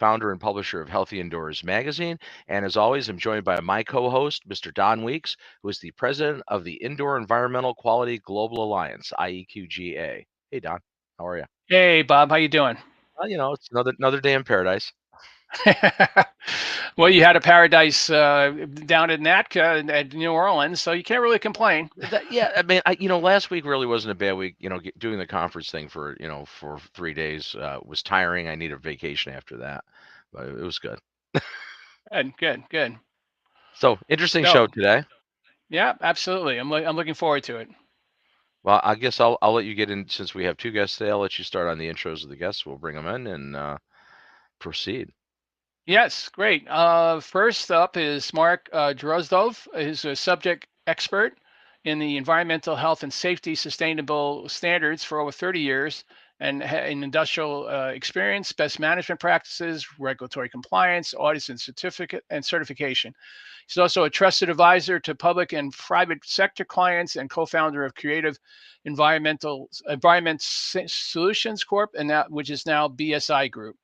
founder and publisher of Healthy Indoors magazine. And as always, I'm joined by my co-host, Mr. Don Weeks, who is the president of the Indoor Environmental Quality Global Alliance, IEQGA. Hey, Don, how are you? Hey, Bob, how you doing? It's another day in paradise. Well, you had a paradise down in Natka at New Orleans, so you can't really complain. Yeah, I mean, last week really wasn't a bad week. Doing the conference thing for 3 days was tiring. I needed a vacation after that, but it was good. Good, good, good. So interesting show So, today. yeah, absolutely. I'm looking forward to it. Well, I guess I'll let you get in since we have two guests today. I'll let you start on the intros of the guests. We'll bring them in and proceed. Yes, great. First up is Mark Drozdov, who's a subject expert in the environmental health and safety sustainable standards for over 30 years and in industrial experience, best management practices, regulatory compliance, audits and certification. He's also a trusted advisor to public and private sector clients and co-founder of Creative Environment Solutions Corp, and that which is now BSI Group.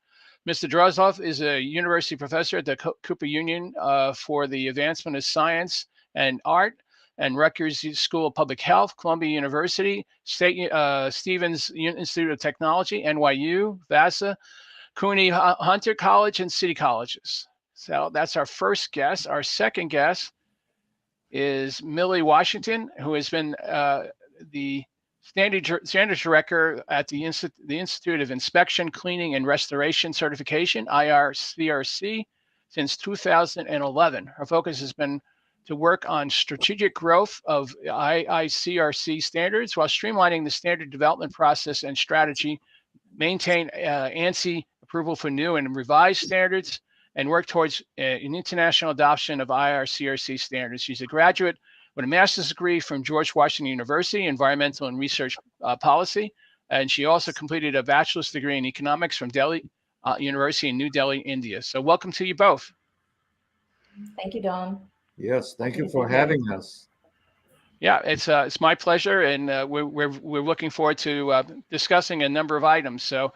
Mr. Drozdov is a university professor at the Cooper Union for the Advancement of Science and Art and Rutgers School of Public Health, Columbia University, Stevens Institute of Technology, NYU, VASA, CUNY Hunter College, and City Colleges. So that's our first guest. Our second guest is Millie Washington, who has been the standards director at the Institute of Inspection, Cleaning, and Restoration Certification, IRCRC, since 2011. Her focus has been to work on strategic growth of IICRC standards while streamlining the standard development process and strategy, maintain ANSI approval for new and revised standards, and work towards an international adoption of IRCRC standards. She's a graduate with a master's degree from George Washington University, Environmental and Research Policy. And she also completed a bachelor's degree in economics from Delhi University in New Delhi, India. So welcome to you both. Thank you, Don. Yes, thank you for having us. Yeah, it's my pleasure, and we're looking forward to discussing a number of items. So,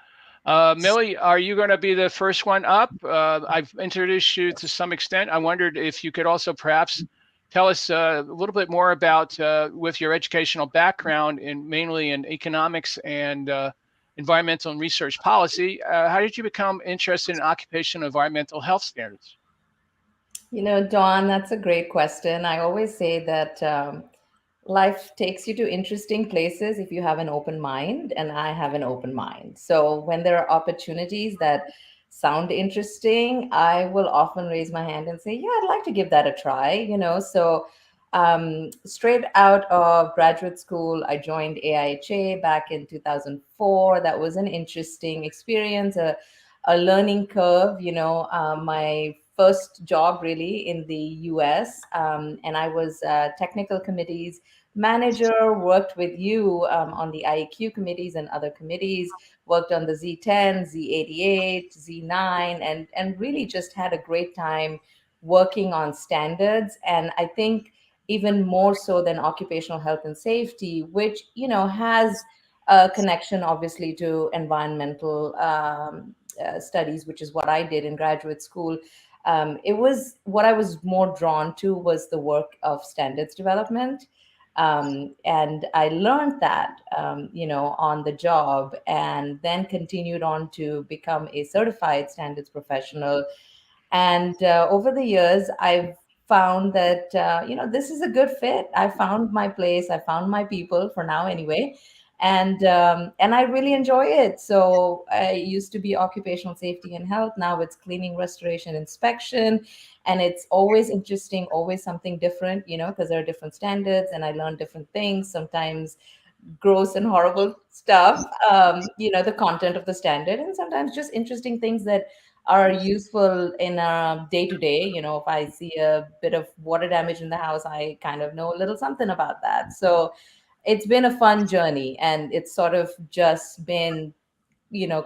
Millie, are you going to be the first one up? I've introduced you to some extent. I wondered if you could also perhaps tell us a little bit more about, with your educational background mainly in economics and environmental and research policy, how did you become interested in occupational environmental health standards? Don, that's a great question. I always say that life takes you to interesting places if you have an open mind, and I have an open mind. So when there are opportunities that sound interesting, I will often raise my hand and say, yeah, I'd like to give that a try, So straight out of graduate school, I joined AIHA back in 2004. That was an interesting experience, a learning curve, my first job really in the US. And I was technical committees manager, worked with you on the IEQ committees and other committees, worked on the Z10, Z88, Z9, and really just had a great time working on standards. And I think even more so than occupational health and safety, which, has a connection obviously to environmental studies, which is what I did in graduate school. It was what I was more drawn to was the work of standards development. And I learned that, on the job, and then continued on to become a certified standards professional. And over the years, I've found that, this is a good fit. I found my place. I found my people for now anyway. And I really enjoy it. So I used to be occupational safety and health. Now it's cleaning, restoration, inspection, and it's always interesting, always something different, because there are different standards, and I learn different things. Sometimes gross and horrible stuff, the content of the standard, and sometimes just interesting things that are useful in a day to day. If I see a bit of water damage in the house, I kind of know a little something about that. So it's been a fun journey, and it's sort of just been,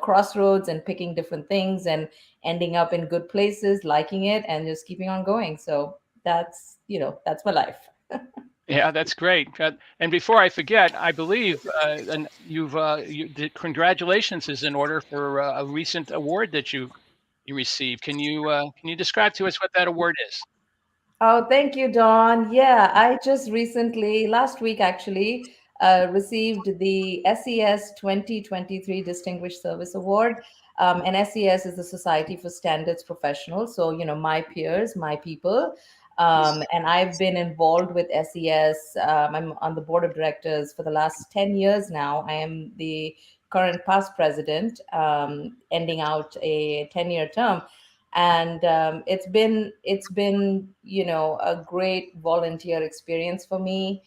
crossroads and picking different things and ending up in good places, liking it, and just keeping on going. So that's my life. Yeah, that's great. And before I forget, I believe and congratulations is in order for a recent award that you you received. Can you describe to us what that award is? Oh, thank you, Dawn. Yeah, I just recently, last week actually, received the SES 2023 Distinguished Service Award. And SES is the Society for Standards Professionals. So, my peers, my people. And I've been involved with SES. I'm on the board of directors for the last 10 years now. I am the current past president, ending out a 10-year term. And it's been a great volunteer experience for me,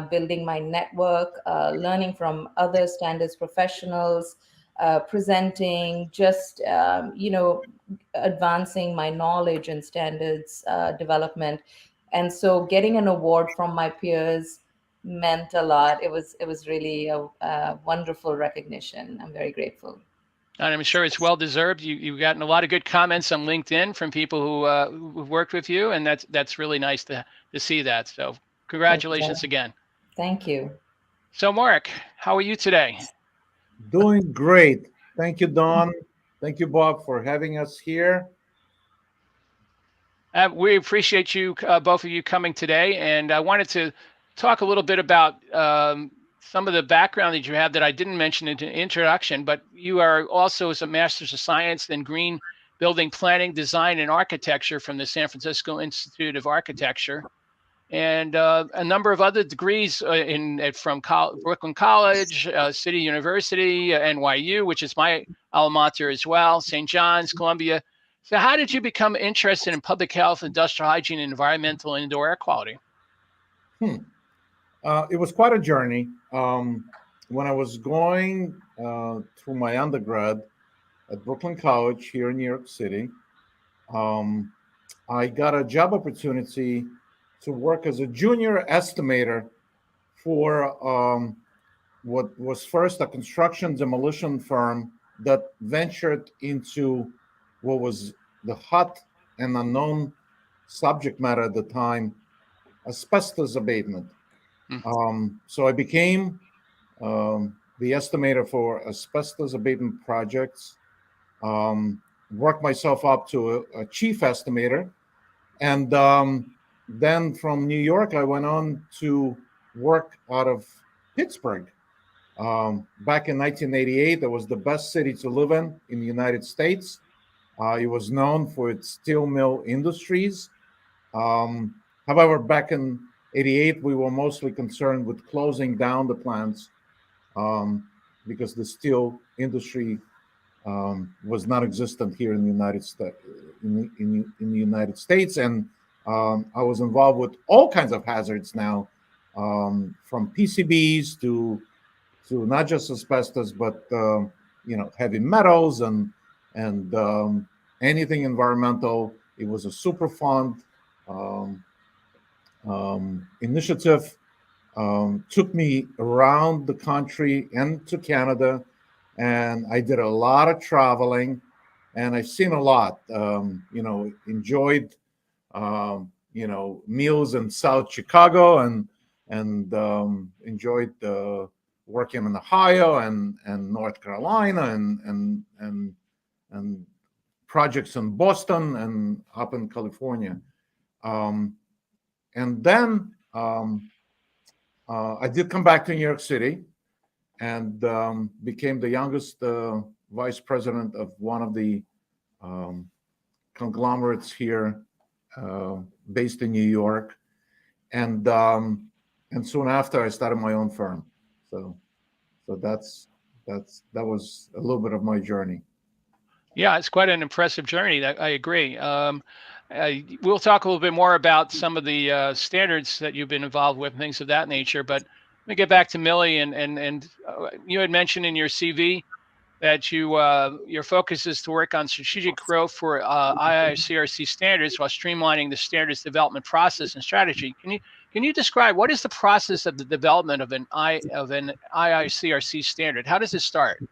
building my network, learning from other standards professionals, presenting, just advancing my knowledge and standards development. And so getting an award from my peers meant a lot. It was really a wonderful recognition. I'm very grateful. And I'm sure it's well deserved. You've gotten a lot of good comments on LinkedIn from people who've worked with you, and that's really nice to see that. So congratulations again. Thank you. So Mark, how are you today? Doing great. Thank you, Dawn. Thank you, Bob, for having us here. We appreciate you, both of you, coming today, and I wanted to talk a little bit about some of the background that you have that I didn't mention in the introduction, but you are also as a Master's of Science in Green Building Planning, Design, and Architecture from the San Francisco Institute of Architecture, and a number of other degrees from Brooklyn College, City University, NYU, which is my alma mater as well, St. John's, Columbia. So how did you become interested in public health, industrial hygiene, and environmental and indoor air quality? It was quite a journey. When I was going through my undergrad at Brooklyn College here in New York City, I got a job opportunity to work as a junior estimator for what was first a construction demolition firm that ventured into what was the hot and unknown subject matter at the time, asbestos abatement. So I became the estimator for asbestos abatement projects, worked myself up to a chief estimator. And then from New York, I went on to work out of Pittsburgh. Back in 1988, it was the best city to live in the United States. It was known for its steel mill industries. However, back in 88, we were mostly concerned with closing down the plants because the steel industry was not existent here in the United States. In the United States, and I was involved with all kinds of hazards now, from PCBs to not just asbestos, but heavy metals and anything environmental. It was a super fun initiative. Took me around the country and to Canada, and I did a lot of traveling, and I've seen a lot. Enjoyed meals in South Chicago, and enjoyed working in Ohio and North Carolina, and projects in Boston and up in California. And then I did come back to New York City and became the youngest vice president of one of the conglomerates here, based in New York. And soon after, I started my own firm. So that was a little bit of my journey. Yeah, it's quite an impressive journey. I agree. We'll talk a little bit more about some of the standards that you've been involved with, and things of that nature. But let me get back to Millie, and you had mentioned in your CV that your focus is to work on strategic growth for IICRC standards while streamlining the standards development process and strategy. Can you describe what is the process of the development of an IICRC standard? How does it start?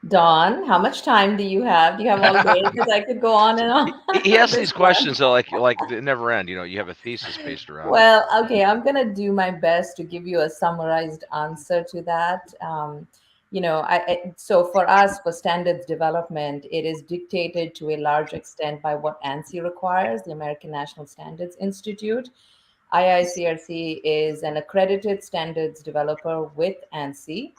Dawn, how much time do you have? Do you have all day? Because I could go on and on. He asks these questions that like they never end. You have a thesis based around it. Well, okay, I'm going to do my best to give you a summarized answer to that. So for us, for standards development, it is dictated to a large extent by what ANSI requires, the American National Standards Institute. IICRC is an accredited standards developer with ANSI.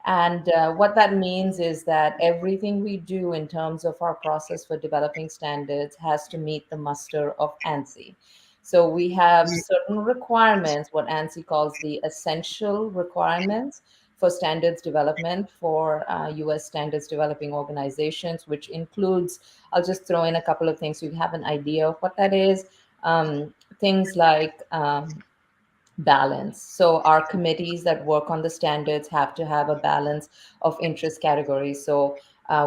And what that means is that everything we do in terms of our process for developing standards has to meet the muster of ANSI. So we have certain requirements, what ANSI calls the essential requirements for standards development for US standards developing organizations, which includes, I'll just throw in a couple of things so you have an idea of what that is. Things like balance. So our committees that work on the standards have to have a balance of interest categories. So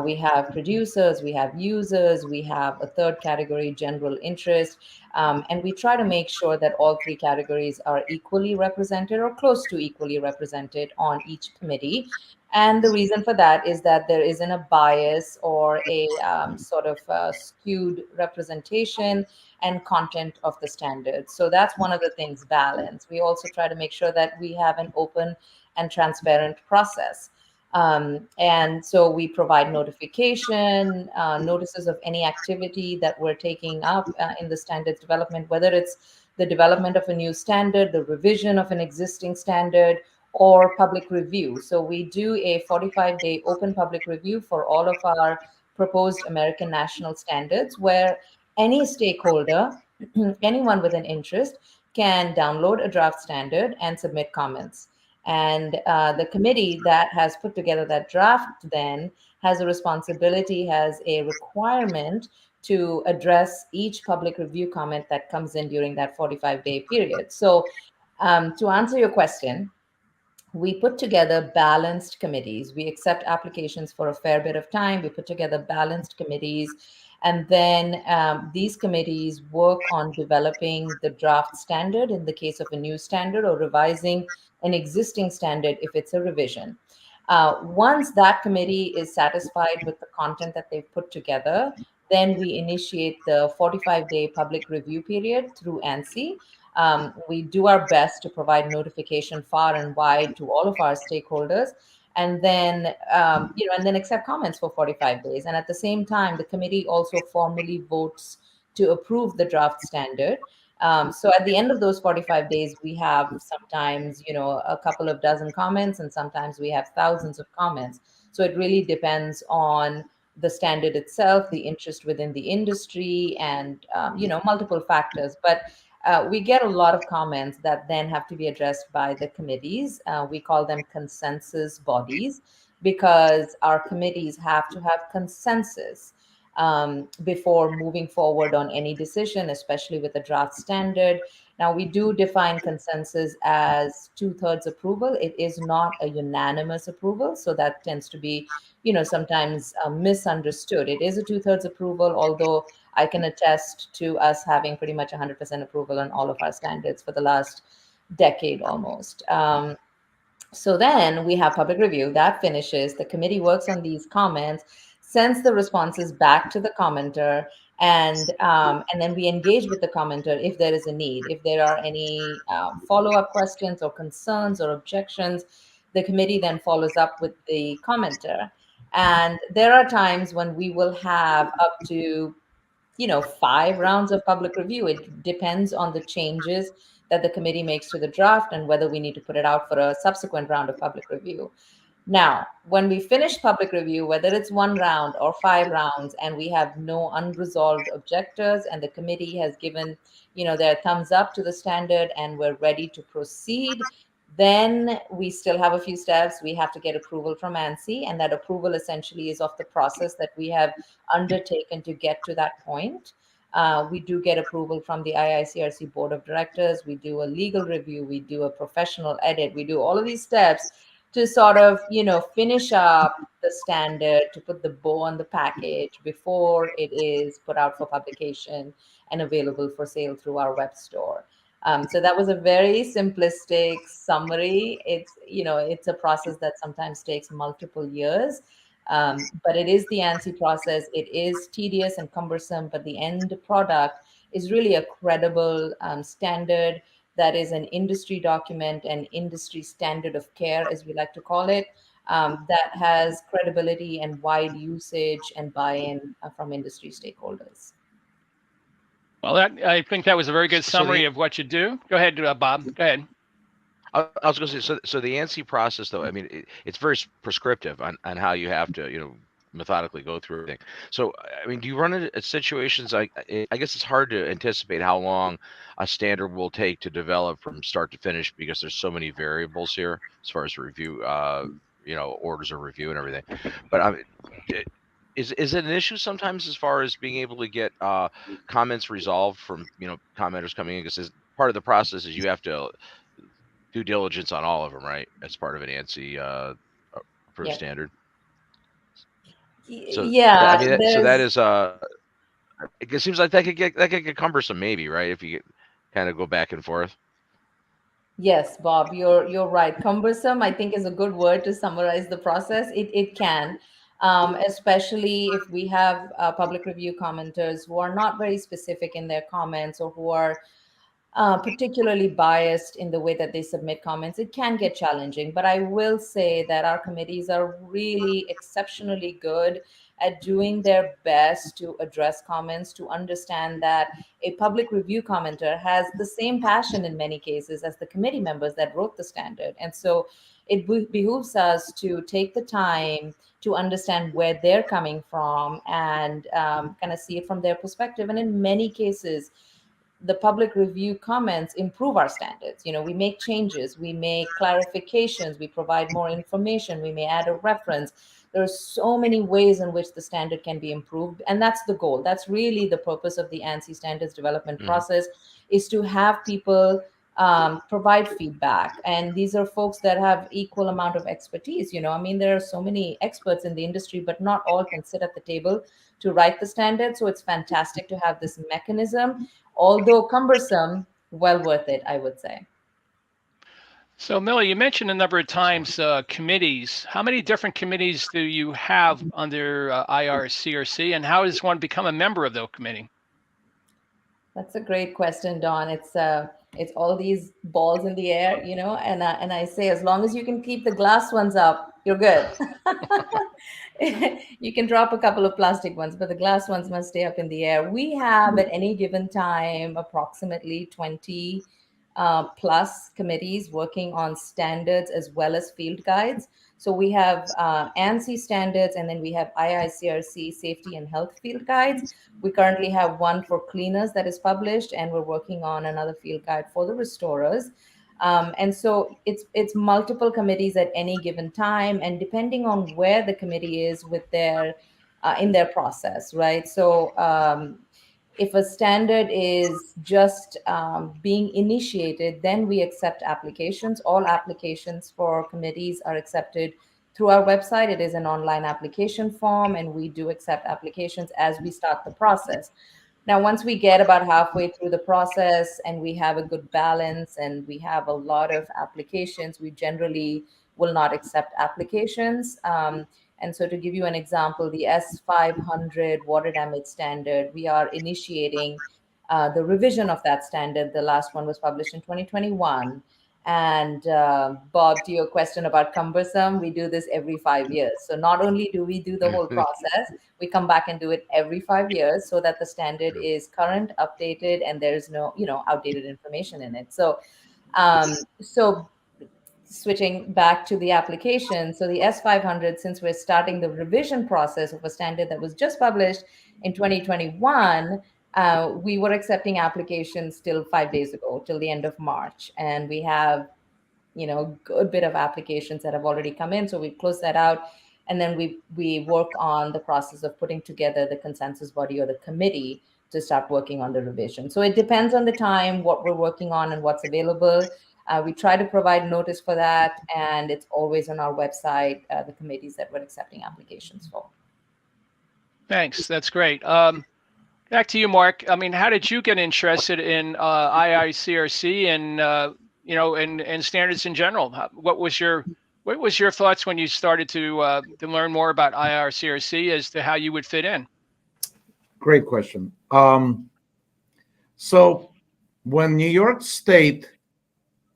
we have producers, we have users, we have a third category, general interest, and we try to make sure that all three categories are equally represented or close to equally represented on each committee. And the reason for that is that there isn't a bias or a sort of skewed representation and content of the standards. So that's one of the things, balance. We also try to make sure that we have an open and transparent process. And so we provide notification, notices of any activity that we're taking up in the standards development, whether it's the development of a new standard, the revision of an existing standard, or public review. So we do a 45-day open public review for all of our proposed American national standards, where any stakeholder, anyone with an interest, can download a draft standard and submit comments. And the committee that has put together that draft then has a responsibility, has a requirement to address each public review comment that comes in during that 45-day period. So to answer your question, we put together balanced committees. We accept applications for a fair bit of time. We put together balanced committees. And then these committees work on developing the draft standard in the case of a new standard, or revising an existing standard if it's a revision. Once that committee is satisfied with the content that they've put together, then we initiate the 45-day public review period through ANSI. We do our best to provide notification far and wide to all of our stakeholders, and then and then accept comments for 45 days. And at the same time, the committee also formally votes to approve the draft standard. So at the end of those 45 days, we have sometimes a couple of dozen comments, and sometimes we have thousands of comments. So it really depends on the standard itself, the interest within the industry, and multiple factors. But we get a lot of comments that then have to be addressed by the committees. We call them consensus bodies, because our committees have to have consensus before moving forward on any decision, especially with a draft standard. Now, we do define consensus as 2/3 approval. It is not a unanimous approval, so that tends to be, sometimes misunderstood. It is a 2/3 approval, although I can attest to us having pretty much 100% approval on all of our standards for the last decade almost. So then we have public review that finishes. The committee works on these comments, sends the responses back to the commenter, and then we engage with the commenter if there is a need. If there are any follow-up questions or concerns or objections, the committee then follows up with the commenter. And there are times when we will have up to 5 rounds of public review. It depends on the changes that the committee makes to the draft and whether we need to put it out for a subsequent round of public review. Now, when we finish public review, whether it's 1 round or 5 rounds, and we have no unresolved objectors, and the committee has given, their thumbs up to the standard, and we're ready to proceed, then we still have a few steps. We have to get approval from ANSI, and that approval essentially is of the process that we have undertaken to get to that point. We do get approval from the IICRC Board of Directors. We do a legal review. We do a professional edit. We do all of these steps to sort of, finish up the standard, to put the bow on the package before it is put out for publication and available for sale through our web store. So that was a very simplistic summary. It's a process that sometimes takes multiple years, but it is the ANSI process. It is tedious and cumbersome, but the end product is really a credible standard that is an industry document, an industry standard of care, as we like to call it. that has credibility and wide usage and buy-in from industry stakeholders. Well, I think that was a very good So summary the of what you do. Go ahead, Bob. Go ahead. I was going to say, so the ANSI process, though, I mean, it's very prescriptive on how you have to, methodically go through everything. So, I mean, do you run into situations like, I guess it's hard to anticipate how long a standard will take to develop from start to finish because there's so many variables here as far as review, orders of review and everything. But is it an issue sometimes as far as being able to get comments resolved from, commenters coming in? Because part of the process is you have to due diligence on all of them, right? As part of an ANSI approved Yeah. standard. So Yeah, I mean, so that there's is it seems like that could get cumbersome, maybe, right? If you kind of go back and forth. Yes, Bob, you're right. Cumbersome, I think, is a good word to summarize the process. It can, especially if we have public review commenters who are not very specific in their comments or who are particularly biased in the way that they submit comments. It can get challenging, but I will say that our committees are really exceptionally good at doing their best to address comments, to understand that a public review commenter has the same passion in many cases as the committee members that wrote the standard. And so it behooves us to take the time to understand where they're coming from and kind of see it from their perspective. And in many cases, the public review comments improve our standards. We make changes, we make clarifications, we provide more information, we may add a reference. There are so many ways in which the standard can be improved, and that's the goal. That's really the purpose of the ANSI standards development process, is to have people provide feedback. And these are folks that have equal amount of expertise. I mean, there are so many experts in the industry, but not all can sit at the table to write the standard. So it's fantastic to have this mechanism, although cumbersome, well worth it, I would say. So, Millie, you mentioned a number of times committees. How many different committees do you have under IRCRC, and how does one become a member of the committee? That's a great question, Don. It's all these balls in the air, and I say, as long as you can keep the glass ones up, you're good. You can drop a couple of plastic ones, but the glass ones must stay up in the air. We have at any given time approximately 20 plus committees working on standards as well as field guides. So we have ANSI standards, and then we have IICRC safety and health field guides. We currently have one for cleaners that is published, and we're working on another field guide for the restorers. And so it's multiple committees at any given time, and depending on where the committee is with their in their process, right? So if a standard is just being initiated, then we accept applications. All applications for committees are accepted through our website. It is an online application form, and we do accept applications as we start the process. Now, once we get about halfway through the process and we have a good balance and we have a lot of applications, we generally will not accept applications. And so, to give you an example, the S500 water damage standard, we are initiating the revision of that standard. The last one was published in 2021. And Bob, to your question about cumbersome, we do this every 5 years. So not only do we do the whole process, we come back and do it every 5 years so that the standard is current, updated, and there's no, outdated information in it. So, so switching back to the application, so the S500, since we're starting the revision process of a standard that was just published in 2021, we were accepting applications till 5 days ago, till the end of March. And we have, a good bit of applications that have already come in. So we close that out. And then we work on the process of putting together the consensus body or the committee to start working on the revision. So it depends on the time, what we're working on and what's available. We try to provide notice for that, and it's always on our website, the committees that we're accepting applications for. Thanks. That's great. Back to you, Mark. I mean, how did you get interested in IICRC and and standards in general? What was your thoughts when you started to learn more about IICRC as to how you would fit in? Great question. So when New York State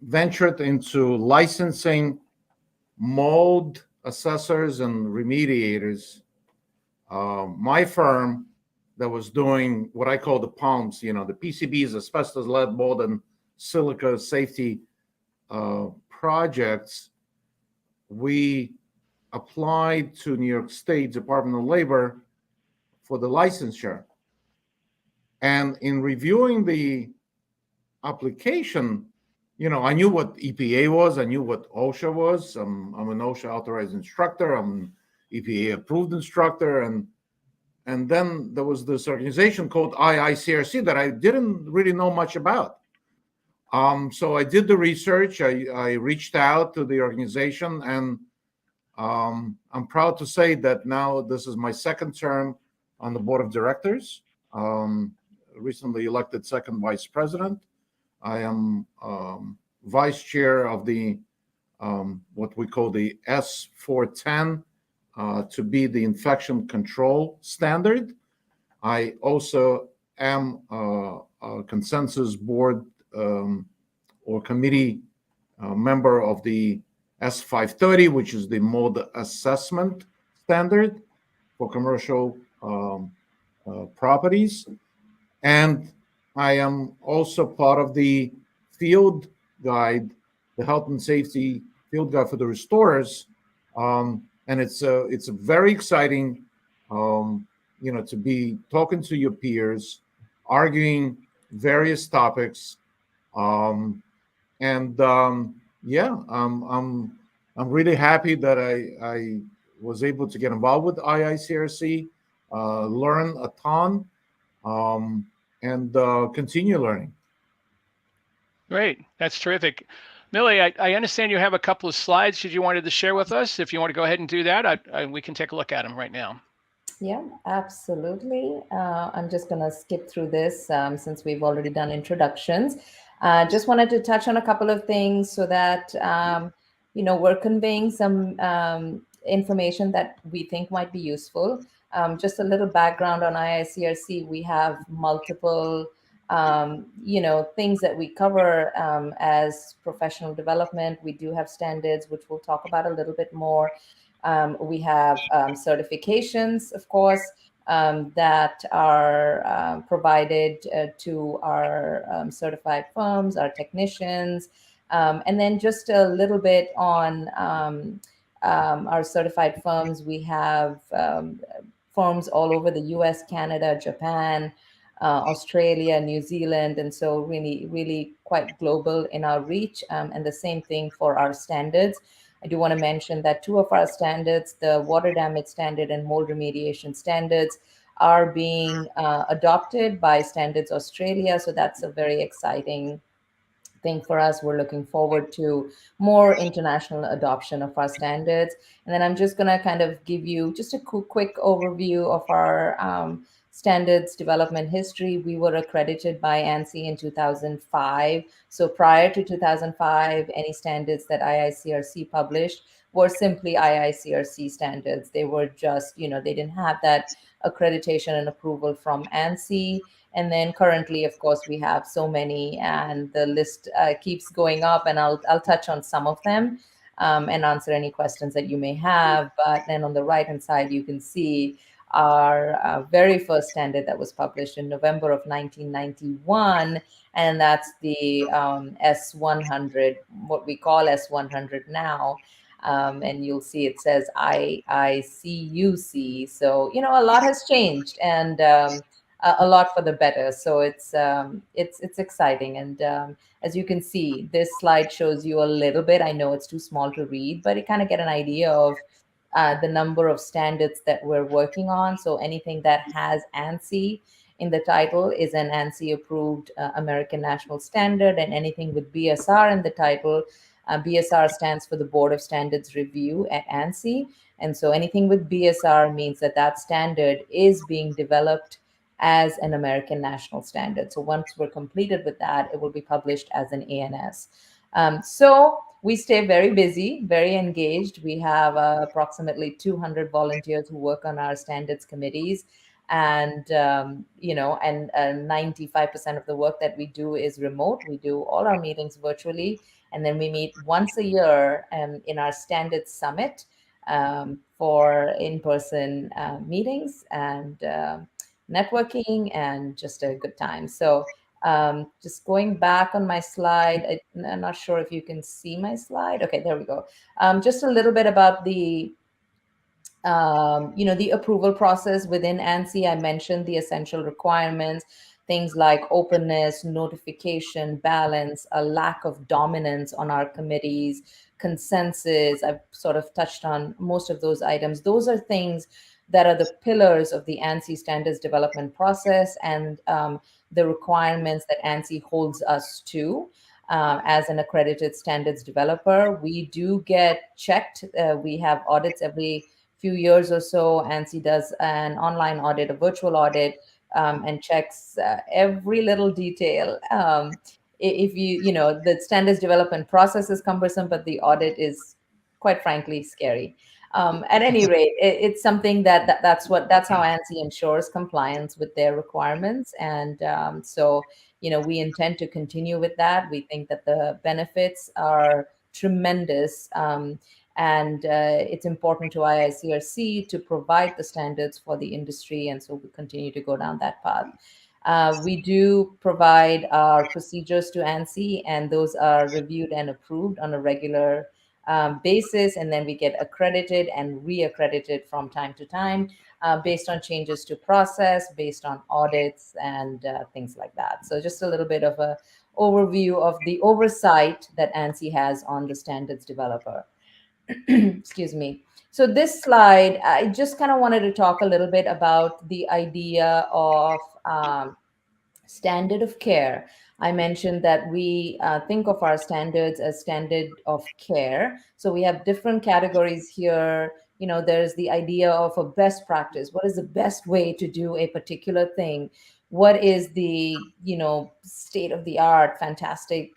ventured into licensing mold assessors and remediators, my firm that was doing what I call the PALMs, the PCBs, asbestos, lead, mold, and silica safety projects, we applied to New York State Department of Labor for the licensure. And in reviewing the application, I knew what EPA was. I knew what OSHA was. I'm an OSHA authorized instructor. I'm an EPA approved instructor. And then there was this organization called IICRC that I didn't really know much about. So I did the research. I reached out to the organization, and I'm proud to say that now this is my second term on the board of directors. Recently elected second vice president. I am vice chair of the what we call the S410 to be the infection control standard. I also am a consensus board or committee member of the S530, which is the mold assessment standard for commercial properties. And I am also part of the field guide, the health and safety field guide for the restorers. And it's a very exciting, to be talking to your peers, arguing various topics. Yeah, I'm really happy that I was able to get involved with IICRC, learn a ton, and continue learning. Great. That's terrific. Millie, I understand you have a couple of slides that you wanted to share with us. If you want to go ahead and do that, we can take a look at them right now. Yeah, absolutely. I'm just going to skip through this since we've already done introductions. Just wanted to touch on a couple of things so that, we're conveying some information that we think might be useful. Just a little background on IICRC. We have multiple, things that we cover as professional development. We do have standards, which we'll talk about a little bit more. We have certifications, of course, that are provided to our certified firms, our technicians, and then just a little bit on our certified firms. We have firms all over the US, Canada, Japan, Australia, New Zealand, and so really, really quite global in our reach, and the same thing for our standards. I do want to mention that two of our standards, the water damage standard and mold remediation standards, are being adopted by Standards Australia. So that's a very exciting thing for us. We're looking forward to more international adoption of our standards. And then I'm just going to kind of give you just a quick overview of our standards development history. We were accredited by ANSI in 2005. So prior to 2005, any standards that IICRC published were simply IICRC standards. They were just, they didn't have that accreditation and approval from ANSI. And then currently, of course, we have so many, and the list keeps going up, and I'll touch on some of them and answer any questions that you may have. But then on the right-hand side, you can see our very first standard that was published in November of 1991, and that's the S100, what we call S100 now. And you'll see it says IICUC. So, a lot has changed, and a lot for the better. So it's exciting. And as you can see, this slide shows you a little bit. I know it's too small to read, but you kind of get an idea of the number of standards that we're working on. So anything that has ANSI in the title is an ANSI approved American National Standard, and anything with BSR in the title, BSR stands for the Board of Standards Review at ANSI. And so anything with BSR means that that standard is being developed as an American national standard. So once we're completed with that, it will be published as an ANS. So we stay very busy, very engaged. We have approximately 200 volunteers who work on our standards committees. And, 95% of the work that we do is remote. We do all our meetings virtually. And then we meet once a year in our standards summit. for in-person meetings and networking and just a good time. So just going back on my slide, I'm not sure if you can see my slide. Okay, there we go. Just a little bit about the the approval process within ANSI. I mentioned the essential requirements, things like openness, notification, balance, a lack of dominance on our committees, consensus. I've sort of touched on most of those items. Those are things that are the pillars of the ANSI standards development process and the requirements that ANSI holds us to. As an accredited standards developer, we do get checked. We have audits every few years or so. ANSI does an online audit, a virtual audit, and checks every little detail. If the standards development process is cumbersome, but the audit is quite frankly scary. At any rate, it's something that's how ANSI ensures compliance with their requirements, and so we intend to continue with that. We think that the benefits are tremendous. And it's important to IICRC to provide the standards for the industry, and so we continue to go down that path. We do provide our procedures to ANSI, and those are reviewed and approved on a regular basis, and then we get accredited and re-accredited from time to time based on changes to process, based on audits, and things like that. So just a little bit of a overview of the oversight that ANSI has on the standards developer. Excuse me. So this slide, I just kind of wanted to talk a little bit about the idea of standard of care. I mentioned that we think of our standards as standard of care. So we have different categories here. There's the idea of a best practice. What is the best way to do a particular thing? What is the, state of the art, fantastic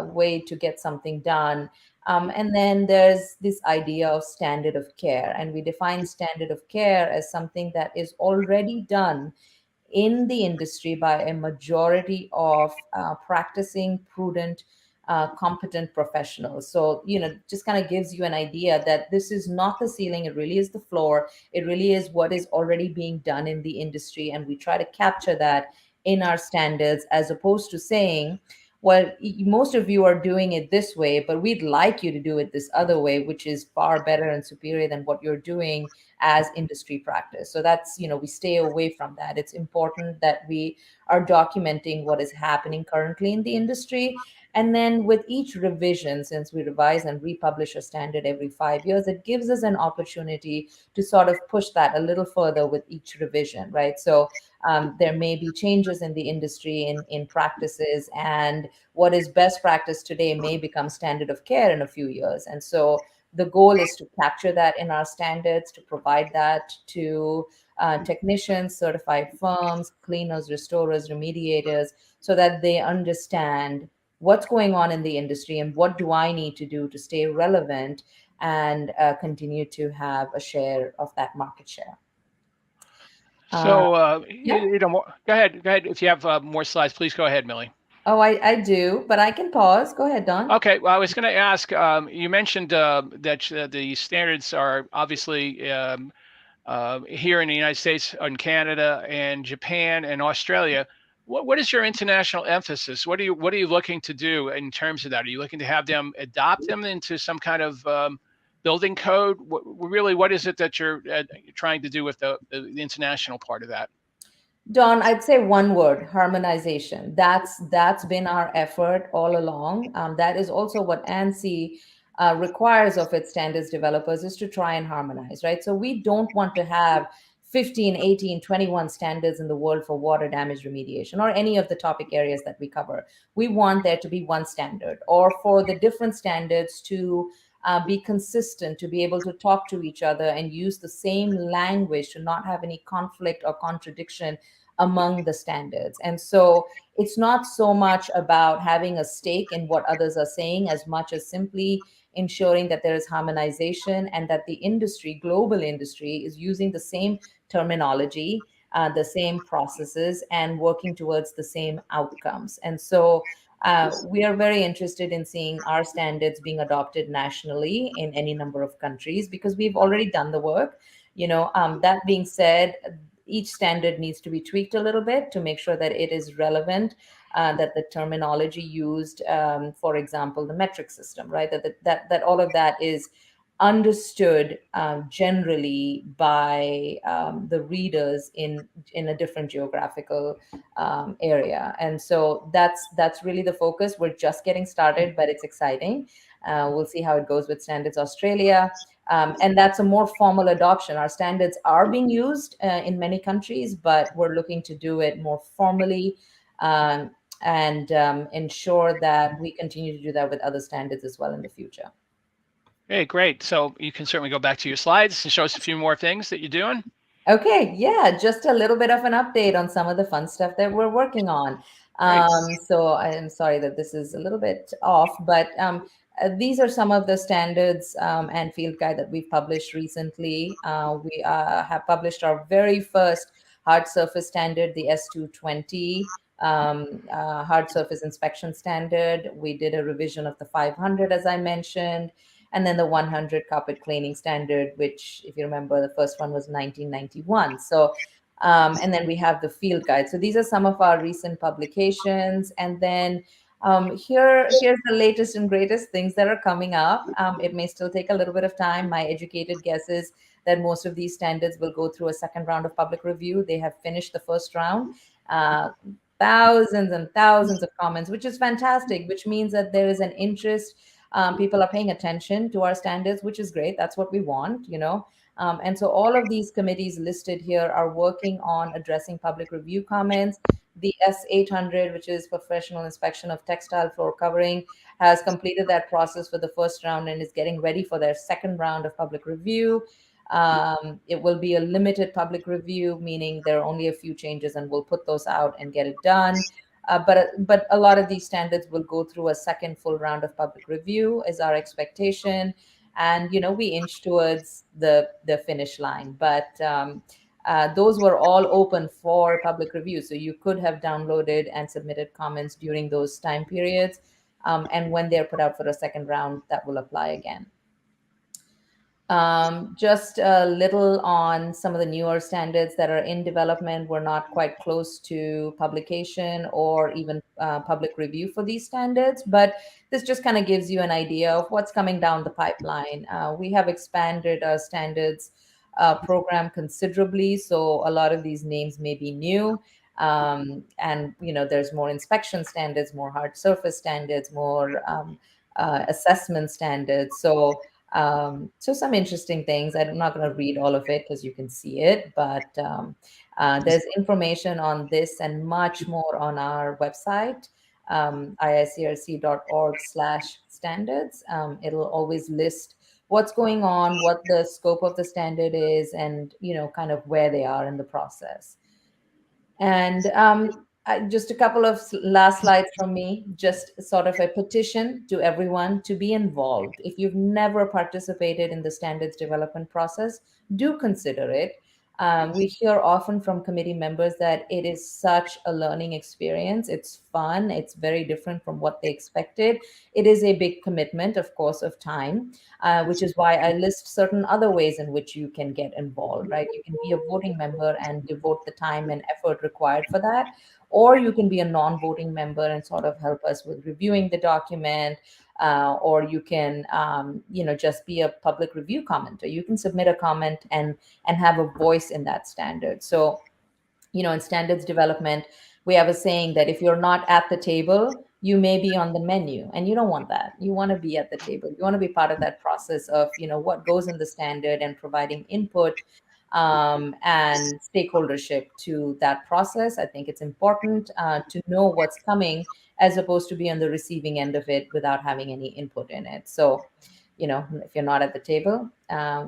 way to get something done? And then there's this idea of standard of care. And we define standard of care as something that is already done in the industry by a majority of practicing, prudent, competent professionals. So, just kind of gives you an idea that this is not the ceiling, it really is the floor. It really is what is already being done in the industry. And we try to capture that in our standards, as opposed to saying, well, most of you are doing it this way, but we'd like you to do it this other way, which is far better and superior than what you're doing as industry practice. So that's, we stay away from that. It's important that we are documenting what is happening currently in the industry. And then with each revision, since we revise and republish a standard every 5 years, it gives us an opportunity to sort of push that a little further with each revision, right? So there may be changes in the industry in practices, and what is best practice today may become standard of care in a few years. And so the goal is to capture that in our standards, to provide that to technicians, certified firms, cleaners, restorers, remediators, so that they understand what's going on in the industry and what do I need to do to stay relevant and continue to have a share of that market share. So, yeah. go ahead. If you have more slides, please go ahead, Millie. Oh, I do, but I can pause. Go ahead, Don. Okay. Well, I was going to ask, you mentioned that the standards are obviously here in the United States and Canada and Japan and Australia. What is your international emphasis? What are you looking to do in terms of that? Are you looking to have them adopt them into some kind of building code? What is it that you're trying to do with the international part of that? Don, I'd say one word: harmonization. That's been our effort all along. That is also what ANSI requires of its standards developers, is to try and harmonize, right? So we don't want to have 15, 18, 21 standards in the world for water damage remediation or any of the topic areas that we cover. We want there to be one standard, or for the different standards to be consistent, to be able to talk to each other and use the same language, to not have any conflict or contradiction among the standards. And so it's not so much about having a stake in what others are saying as much as simply ensuring that there is harmonization and that the industry, global industry, is using the same terminology, the same processes, and working towards the same outcomes. And so We are very interested in seeing our standards being adopted nationally in any number of countries because we've already done the work. That being said, each standard needs to be tweaked a little bit to make sure that it is relevant, that the terminology used, for example, the metric system, right? That all of that is understood generally by the readers in a different geographical area. And so that's really the focus. We're just getting started, but it's exciting. We'll see how it goes with Standards Australia. And that's a more formal adoption. Our standards are being used in many countries, but we're looking to do it more formally, and ensure that we continue to do that with other standards as well in the future. Hey, great. So you can certainly go back to your slides and show us a few more things that you're doing. Okay, yeah, just a little bit of an update on some of the fun stuff that we're working on. So I'm sorry that this is a little bit off, but these are some of the standards and field guide that we've published recently. We have published our very first hard surface standard, the S220 hard surface inspection standard. We did a revision of the 500, as I mentioned. And then the 100 carpet cleaning standard, which, if you remember, the first one was 1991. So, and then we have the field guide. So these are some of our recent publications. And then here's the latest and greatest things that are coming up. It may still take a little bit of time. My educated guess is that most of these standards will go through a second round of public review. They have finished the first round. Thousands and thousands of comments, which is fantastic, which means that there is an interest. People are paying attention to our standards, which is great. That's what we want, and so all of these committees listed here are working on addressing public review comments. The S800, which is professional inspection of textile floor covering, has completed that process for the first round and is getting ready for their second round of public review. It will be a limited public review, meaning there are only a few changes, and we'll put those out and get it done. But a lot of these standards will go through a second full round of public review is our expectation. And, we inch towards the finish line. But those were all open for public review. So you could have downloaded and submitted comments during those time periods. And when they're put out for a second round, that will apply again. Just a little on some of the newer standards that are in development. We're not quite close to publication or even public review for these standards, but this just kind of gives you an idea of what's coming down the pipeline. We have expanded our standards program considerably, so a lot of these names may be new. And there's more inspection standards, more hard surface standards, more assessment standards. So some interesting things. I'm not going to read all of it because you can see it, but there's information on this and much more on our website, iicrc.org/standards. It'll always list what's going on, what the scope of the standard is, and kind of where they are in the process. And just a couple of last slides from me, just sort of a petition to everyone to be involved. If you've never participated in the standards development process, do consider it. We hear often from committee members that it is such a learning experience. It's fun. It's very different from what they expected. It is a big commitment, of course, of time, which is why I list certain other ways in which you can get involved, right? You can be a voting member and devote the time and effort required for that. Or you can be a non-voting member and sort of help us with reviewing the document. Or you can, just be a public review commenter. You can submit a comment and have a voice in that standard. So, in standards development, we have a saying that if you're not at the table, you may be on the menu, and you don't want that. You want to be at the table. You want to be part of that process of, what goes in the standard and providing input and stakeholdership to that process. I think it's important to know what's coming as opposed to be on the receiving end of it without having any input in it. So, if you're not at the table,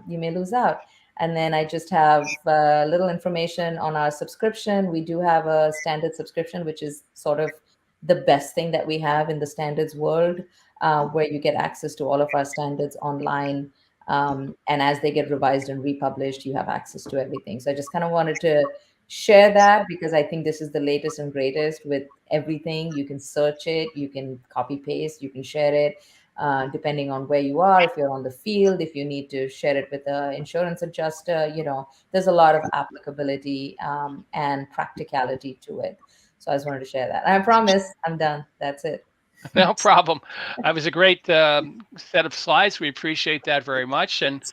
you may lose out. And then I just have little information on our subscription. We do have a standard subscription, which is sort of the best thing that we have in the standards world, where you get access to all of our standards online. And as they get revised and republished, you have access to everything. So I just kind of wanted to share that because I think this is the latest and greatest with everything. You can search it, you can copy paste, you can share it. Depending on where you are, if you're on the field, if you need to share it with an insurance adjuster, there's a lot of applicability and practicality to it. So I just wanted to share that. I promise I'm done. That's it. No problem. That was a great set of slides. We appreciate that very much. And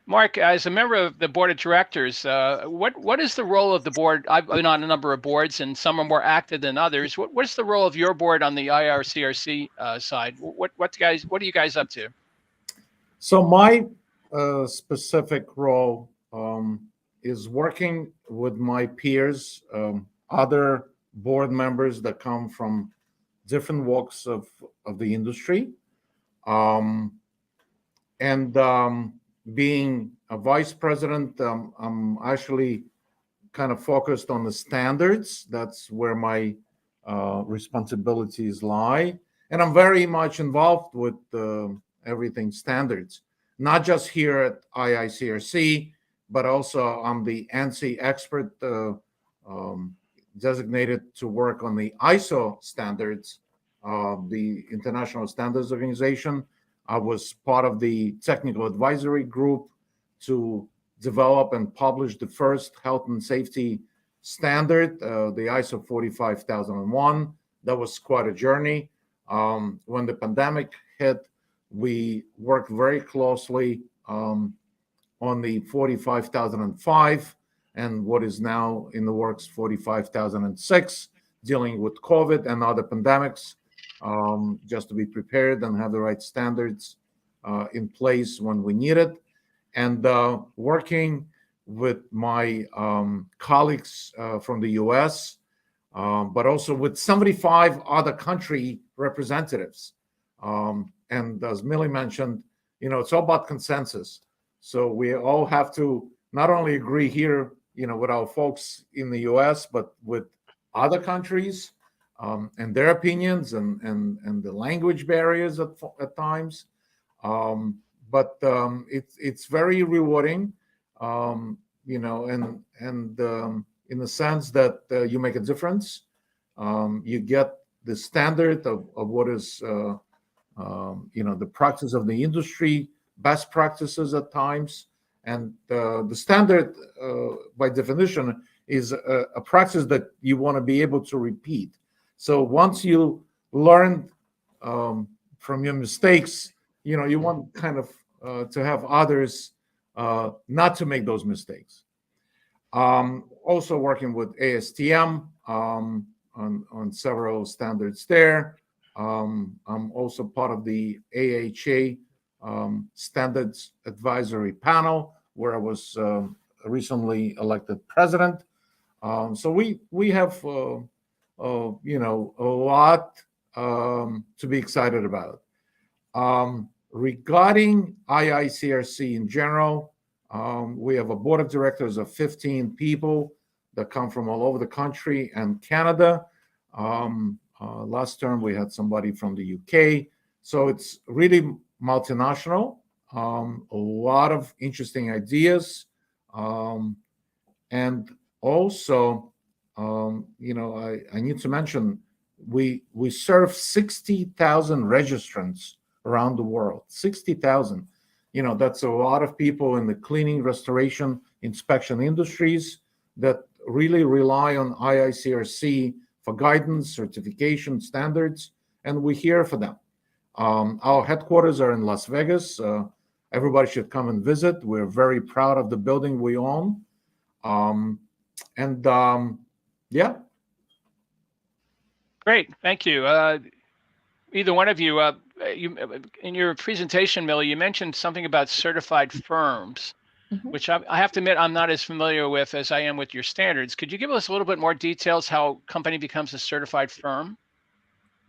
Mark, as a member of the board of directors, what is the role of the board? I've been on a number of boards, and some are more active than others. What's the role of your board on the IRCRC side? What are you guys up to? So my specific role is working with my peers, other board members that come from different walks of the industry, and being a vice president, I'm actually kind of focused on the standards. That's where my responsibilities lie, and I'm very much involved with everything standards, not just here at IICRC, but also I'm the ANSI expert designated to work on the ISO standards, the International Standards Organization. I was part of the technical advisory group to develop and publish the first health and safety standard, the ISO 45001. That was quite a journey. When the pandemic hit, we worked very closely on the 45005 and what is now in the works 45006, dealing with COVID and other pandemics, just to be prepared and have the right standards in place when we need it. And working with my colleagues from the US, but also with 75 other country representatives. And as Millie mentioned, it's all about consensus. So we all have to not only agree here, with our folks in the US, but with other countries and their opinions and the language barriers at times. But it's very rewarding, and in the sense that you make a difference. You get the standard of what is, the practice of the industry, best practices at times. And the standard, by definition, is a practice that you want to be able to repeat. So once you learn from your mistakes, you want kind of to have others not to make those mistakes. Also working with ASTM on several standards there. I'm also part of the AHA Standards Advisory Panel, where I was recently elected president. So we have a lot to be excited about. Regarding IICRC in general, we have a board of directors of 15 people that come from all over the country and Canada. Last term, we had somebody from the UK. So it's really multinational, a lot of interesting ideas. And also, I need to mention, we serve 60,000 registrants around the world. 60,000. That's a lot of people in the cleaning, restoration, inspection industries that really rely on IICRC for guidance, certification, standards, and we're here for them. Our headquarters are in Las Vegas. Everybody should come and visit. We're very proud of the building we own. Yeah. Great, thank you. Either one of you, in your presentation, Millie, you mentioned something about certified firms, which I have to admit I'm not as familiar with as I am with your standards. Could you give us a little bit more details how a company becomes a certified firm?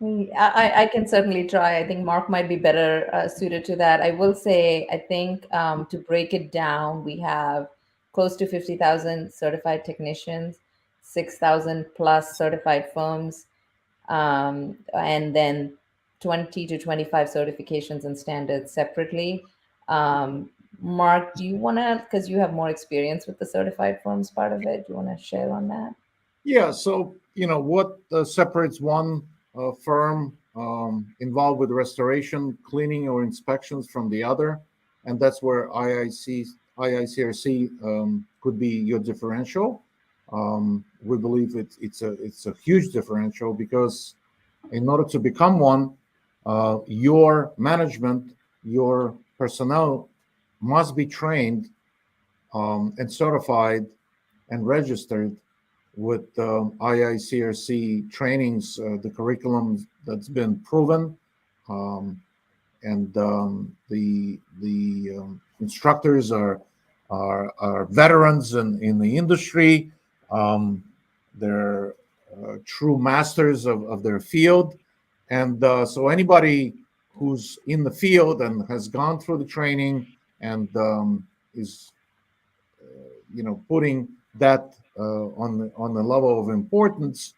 I can certainly try. I think Mark might be better suited to that. I will say, I think to break it down, we have close to 50,000 certified technicians, 6,000 plus certified firms, and then 20 to 25 certifications and standards separately. Mark, do you want to, because you have more experience with the certified firms part of it, do you want to share on that? Yeah, so what separates one firm involved with restoration, cleaning, or inspections from the other, and that's where IICRC could be your differential. We believe it's a huge differential because in order to become one, your management, your personnel must be trained and certified and registered with IICRC trainings, the curriculum that's been proven, and the instructors are veterans in the industry. They're true masters of their field, and so anybody who's in the field and has gone through the training and is putting that on the level of importance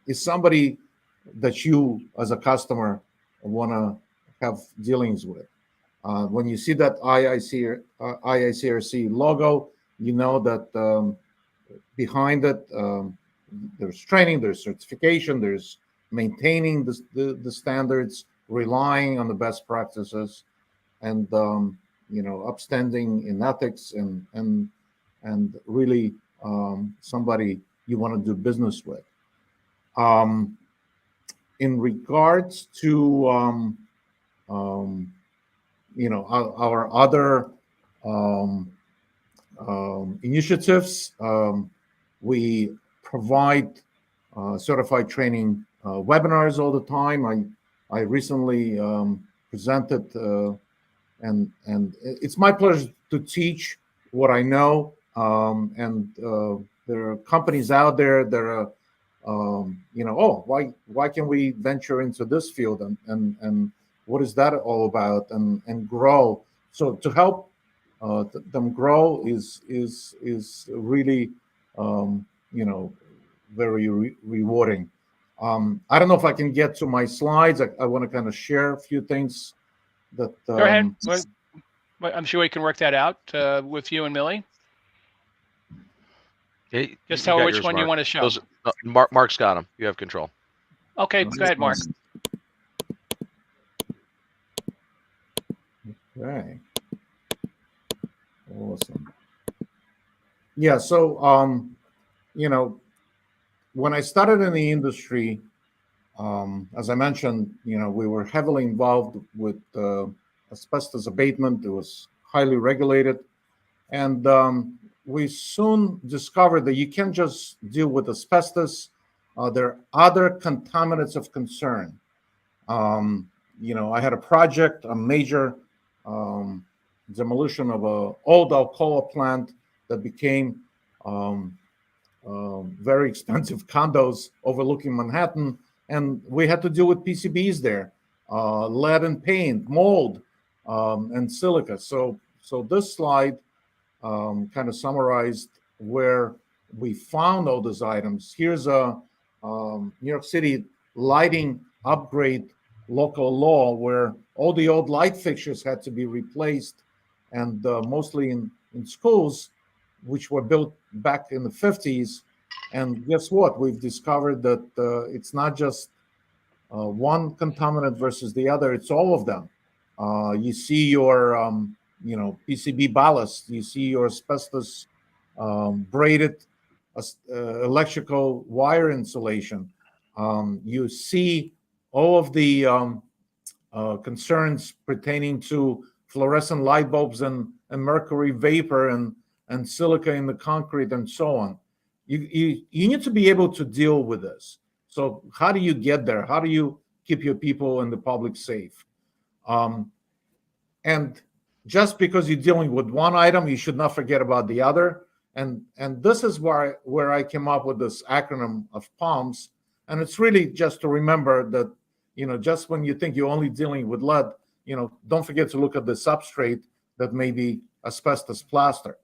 is somebody that you as a customer want to have dealings with. When you see that IICRC logo, you know that behind it there's training, there's certification, there's maintaining the standards, relying on the best practices, and upstanding in ethics, and really somebody you want to do business with. In regards to our other initiatives, we provide certified training webinars all the time. I recently presented, and it's my pleasure to teach what I know. And there are companies out there that are, why can we venture into this field, and what is that all about, and grow. So to help them grow is really very rewarding. I don't know if I can get to my slides. I want to kind of share a few things that. Go ahead. Well, I'm sure we can work that out with you and Millie. Hey, Just tell her which one you want to show. Mark's got them. You have control. Okay, go ahead, Mark. Okay. Awesome. Yeah, so when I started in the industry, as I mentioned, we were heavily involved with asbestos abatement. It was highly regulated, and we soon discovered that you can't just deal with asbestos. There are other contaminants of concern. I had a project, a major demolition of an old Alcoa plant that became very expensive condos overlooking Manhattan, and we had to deal with PCBs there, lead and paint, mold, and silica. So this slide kind of summarized where we found all those items. Here's a New York City lighting upgrade local law where all the old light fixtures had to be replaced, and mostly in schools, which were built back in the 50s. And guess what? We've discovered that it's not just one contaminant versus the other, it's all of them. You see your PCB ballast, you see your asbestos braided electrical wire insulation. You see all of the concerns pertaining to fluorescent light bulbs and mercury vapor and silica in the concrete and so on. You need to be able to deal with this. So how do you get there? How do you keep your people and the public safe? And just because you're dealing with one item, you should not forget about the other. And this is where I came up with this acronym of PALMS. And it's really just to remember that, just when you think you're only dealing with lead, don't forget to look at the substrate that may be asbestos plaster.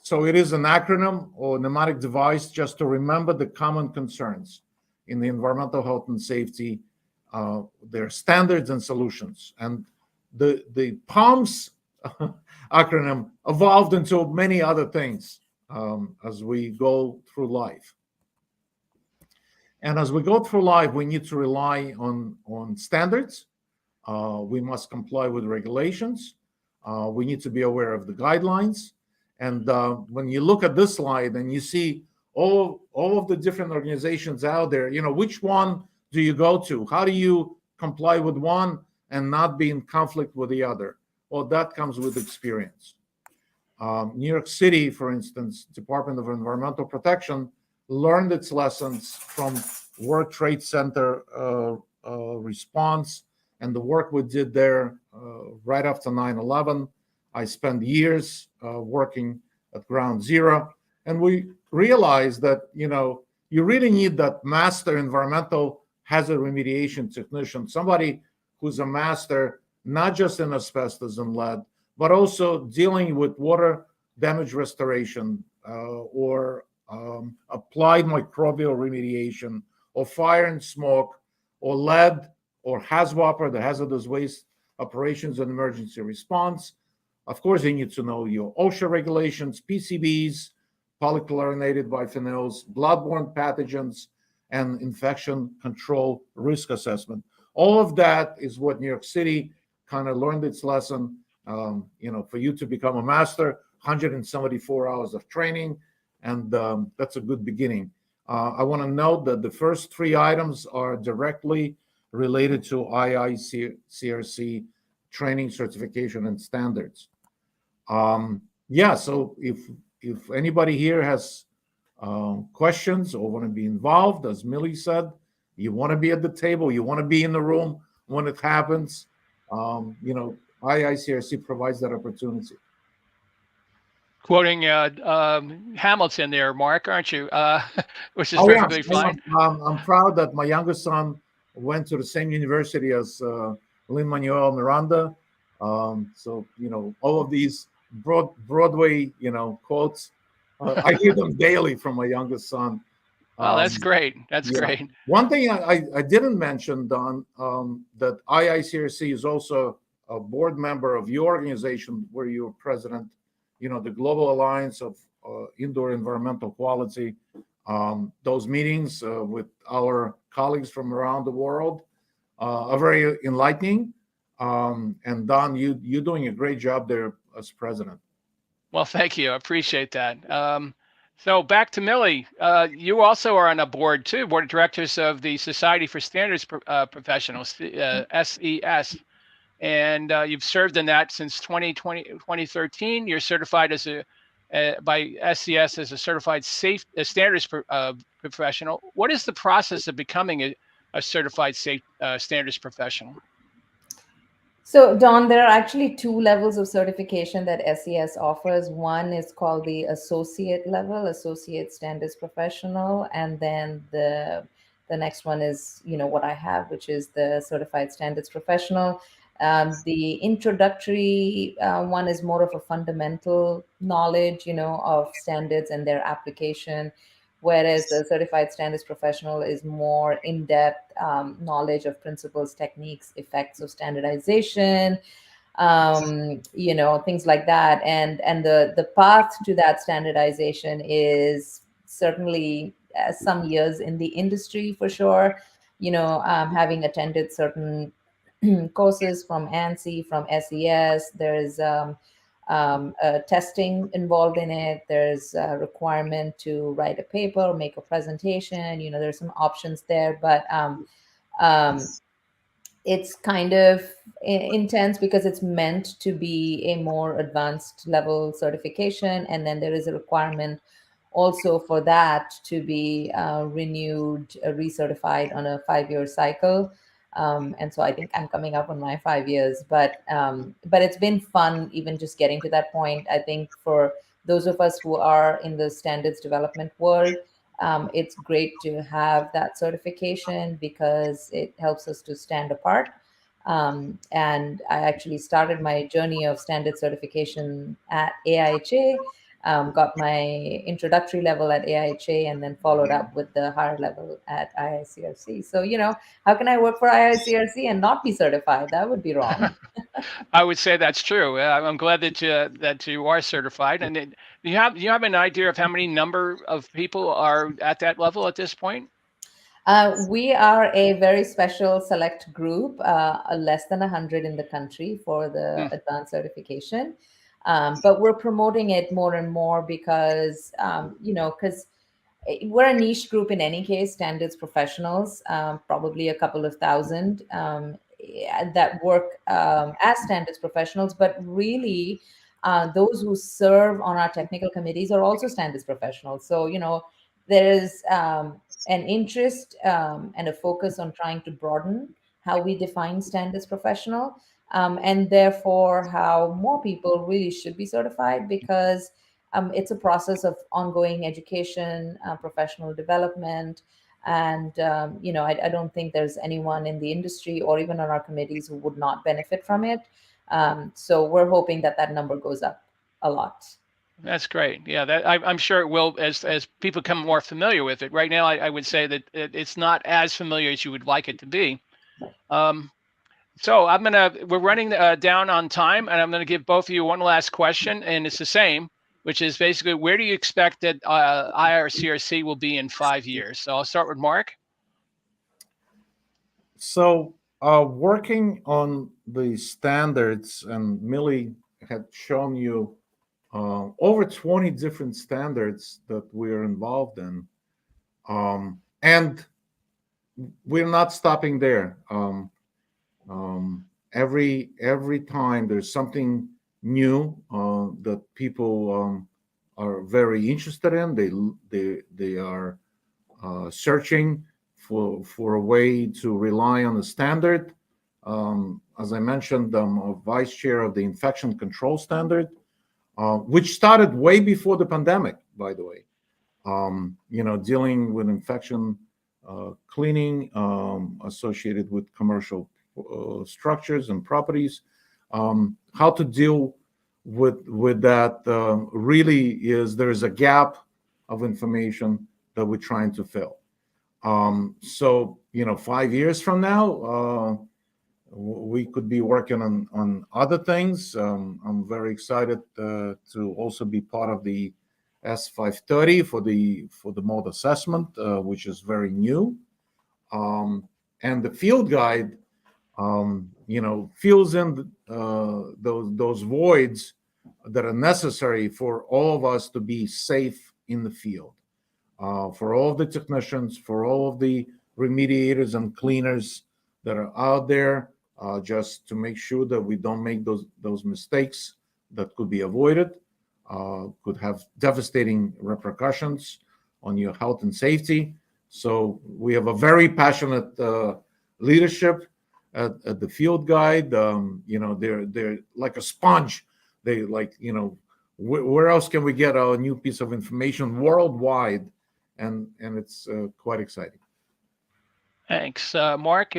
So it is an acronym or mnemonic device just to remember the common concerns in the environmental health and safety, their standards and solutions. And the PALMS acronym evolved into many other things as we go through life. And as we go through life, we need to rely on standards. We must comply with regulations. We need to be aware of the guidelines. And when you look at this slide and you see all of the different organizations out there, which one do you go to? How do you comply with one and not be in conflict with the other? Well, that comes with experience. New York City, for instance, Department of Environmental Protection learned its lessons from World Trade Center response and the work we did there right after 9/11. I spent years working at Ground Zero, and we realized that you really need that master environmental hazard remediation technician, somebody who's a master not just in asbestos and lead, but also dealing with water damage restoration or applied microbial remediation, or fire and smoke, or lead, or HAZWOPER, the hazardous waste operations and emergency response. Of course, you need to know your OSHA regulations, PCBs, polychlorinated biphenyls, bloodborne pathogens, and infection control risk assessment. All of that is what New York City kind of learned its lesson. For you to become a master, 174 hours of training, and that's a good beginning. I want to note that the first three items are directly related to IICRC training, certification, and standards. So if anybody here has questions or want to be involved, as Millie said, you want to be at the table, you want to be in the room when it happens, IICRC provides that opportunity. Quoting Hamilton there, Mark, aren't you? Which is perfectly fine. I'm proud that my youngest son went to the same university as Lin-Manuel Miranda. So, all of these Broadway, quotes, I hear them daily from my youngest son. Oh, that's great. That's great. One thing I didn't mention, Don, that IICRC is also a board member of your organization where you're president, the Global Alliance of Indoor Environmental Quality. Those meetings with our colleagues from around the world are very enlightening. And Don, you're doing a great job there as president. Well, thank you. I appreciate that. So back to Millie. You also are on a board too, board of directors of the Society for Standards Professionals, SES. And you've served in that since 2013. You're certified as by SES as a certified standards professional. What is the process of becoming a certified standards professional? So, Don, there are actually two levels of certification that SES offers. One is called the associate level, associate standards professional, and then the next one is, what I have, which is the certified standards professional. The introductory one is more of a fundamental knowledge, of standards and their application, whereas the certified standards professional is more in-depth knowledge of principles, techniques, effects of standardization, things like that. And the path to that standardization is certainly some years in the industry for sure, having attended certain courses from ANSI, from SES. There's testing involved in it. There's a requirement to write a paper, make a presentation. There's some options there, but it's kind of intense because it's meant to be a more advanced level certification. And then there is a requirement also for that to be renewed, recertified on a 5-year cycle. And so I think I'm coming up on my 5 years, but it's been fun even just getting to that point. I think for those of us who are in the standards development world, it's great to have that certification because it helps us to stand apart. And I actually started my journey of standard certification at AIHA. got my introductory level at AIHA, and then followed up with the higher level at IICRC. So, how can I work for IICRC and not be certified? That would be wrong. I would say that's true. I'm glad that you are certified. And do you have an idea of how many number of people are at that level at this point? We are a very special select group, less than 100 in the country for the advanced certification. But we're promoting it more and more because, because we're a niche group in any case, standards professionals, probably a couple of thousand that work as standards professionals, but really those who serve on our technical committees are also standards professionals. So, there is an interest and a focus on trying to broaden how we define standards professional, and therefore how more people really should be certified, because it's a process of ongoing education, professional development. And, I don't think there's anyone in the industry or even on our committees who would not benefit from it. So we're hoping that number goes up a lot. That's great. Yeah, I'm sure it will as people become more familiar with it. Right now, I would say that it's not as familiar as you would like it to be. So we're running down on time, and I'm going to give both of you one last question, and it's the same, which is basically, where do you expect that IICRC will be in 5 years? So I'll start with Mark. So working on the standards, and Millie had shown you over 20 different standards that we're involved in. And we're not stopping there. Every time there's something new that people are very interested in, they are searching for a way to rely on the standard. As I mentioned, I'm a vice chair of the infection control standard, which started way before the pandemic, by the way. Dealing with infection cleaning associated with commercial structures and properties. How to deal with that really is there's a gap of information that we're trying to fill. So 5 years from now, we could be working on other things. I'm very excited to also be part of the S530 for the mold assessment, which is very new. And the field guide, fills in those voids that are necessary for all of us to be safe in the field. For all of the technicians, for all of the remediators and cleaners that are out there, just to make sure that we don't make those mistakes that could be avoided, could have devastating repercussions on your health and safety. So we have a very passionate leadership at the field guide. They're like a sponge. They where else can we get a new piece of information worldwide? And it's quite exciting. Thanks, Mark.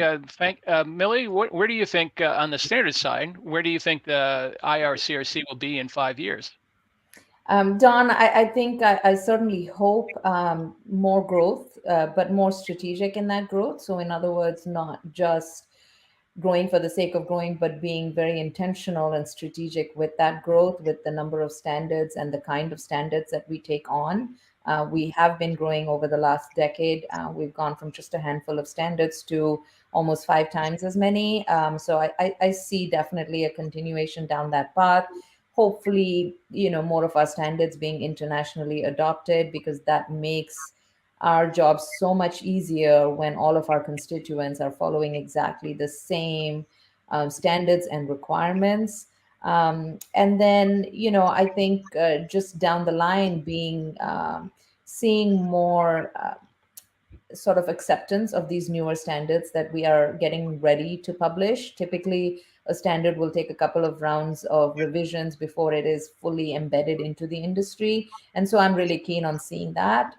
Millie, where do you think on the standard side, where do you think the IICRC will be in 5 years? Don, I think I certainly hope more growth, but more strategic in that growth. So in other words, not just growing for the sake of growing, but being very intentional and strategic with that growth, with the number of standards and the kind of standards that we take on. We have been growing over the last decade. We've gone from just a handful of standards to almost 5 times as many. So I see definitely a continuation down that path. Hopefully, more of our standards being internationally adopted, because that makes our job so much easier when all of our constituents are following exactly the same standards and requirements. And then, I think just down the line seeing more sort of acceptance of these newer standards that we are getting ready to publish. Typically, a standard will take a couple of rounds of revisions before it is fully embedded into the industry. And so I'm really keen on seeing that,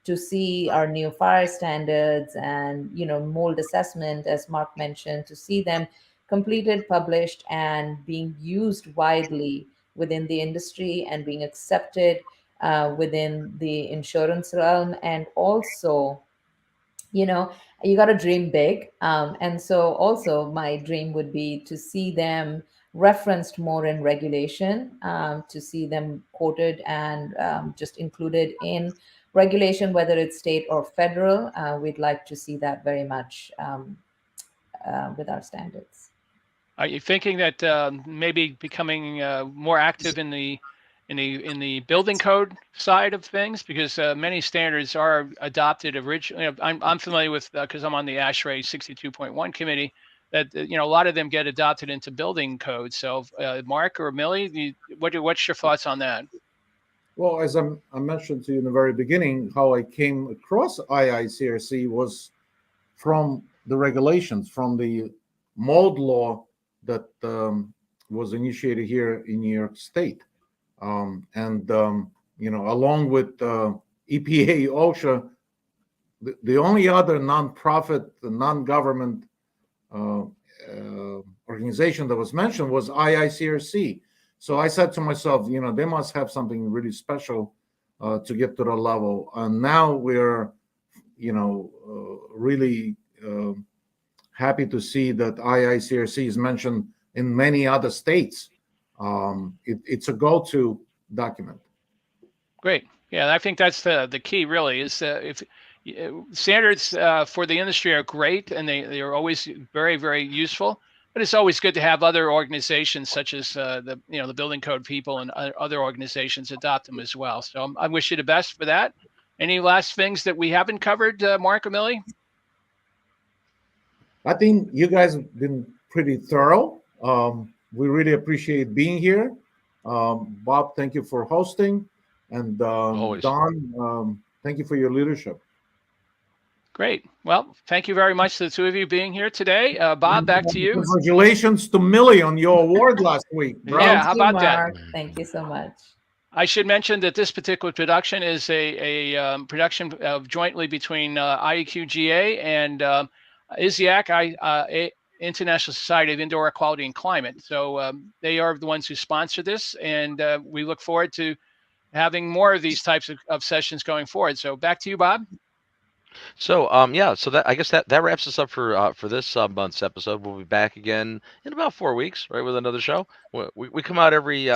to see our new fire standards and, mold assessment, as Mark mentioned, to see them completed, published, and being used widely within the industry and being accepted within the insurance realm. And also, you know, you got to dream big. And so also my dream would be to see them referenced more in regulation, to see them quoted and just included in regulation, whether it's state or federal. We'd like to see that very much with our standards. Are you thinking that maybe becoming more active in the building code side of things, because many standards are adopted originally? I'm familiar with, because I'm on the ASHRAE 62.1 committee, that a lot of them get adopted into building code. So Mark or Millie, what's your thoughts on that? Well, as I mentioned to you in the very beginning, how I came across IICRC was from the regulations, from the mold law that was initiated here in New York State. Along with EPA, OSHA, the only other nonprofit, non-government organization that was mentioned was IICRC. So I said to myself, they must have something really special to get to the level. And now we're, really happy to see that IICRC is mentioned in many other states. It's a go-to document. Great. Yeah, I think that's the key, really, is if standards for the industry are great, and they are always very, very useful. But it's always good to have other organizations, such as the building code people and other organizations, adopt them as well. So I wish you the best for that. Any last things that we haven't covered, Mark or Millie? I think you guys have been pretty thorough. We really appreciate being here. Bob, thank you for hosting. And Don, thank you for your leadership. Great. Well, thank you very much to the two of you being here today. Bob, back to you. Congratulations to Millie on your award last week, bro. Yeah, how about that? Thank you so much. I should mention that this particular production is a production jointly between IEQGA and ISIAC, International Society of Indoor Air Quality and Climate. So they are the ones who sponsor this, and we look forward to having more of these types of sessions going forward. So back to you, Bob. So so that, I guess that wraps us up for this month's episode. We'll be back again in about 4 weeks, right, with another show. We come out every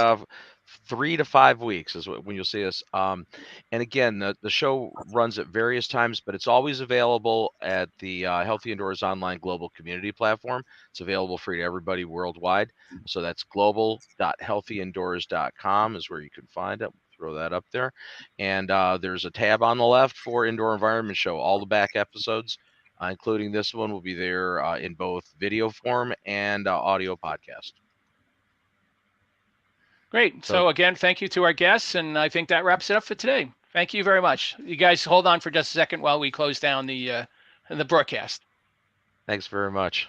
3 to 5 weeks is when you'll see us. And again, the show runs at various times, but it's always available at the Healthy Indoors Online Global Community Platform. It's available free to everybody worldwide. So that's global.healthyindoors.com is where you can find it. Throw that up there. And there's a tab on the left for Indoor Environment Show. All the back episodes, including this one, will be there in both video form and audio podcast. Great. So again, thank you to our guests, and I think that wraps it up for today. Thank you very much. You guys hold on for just a second while we close down the broadcast. Thanks very much.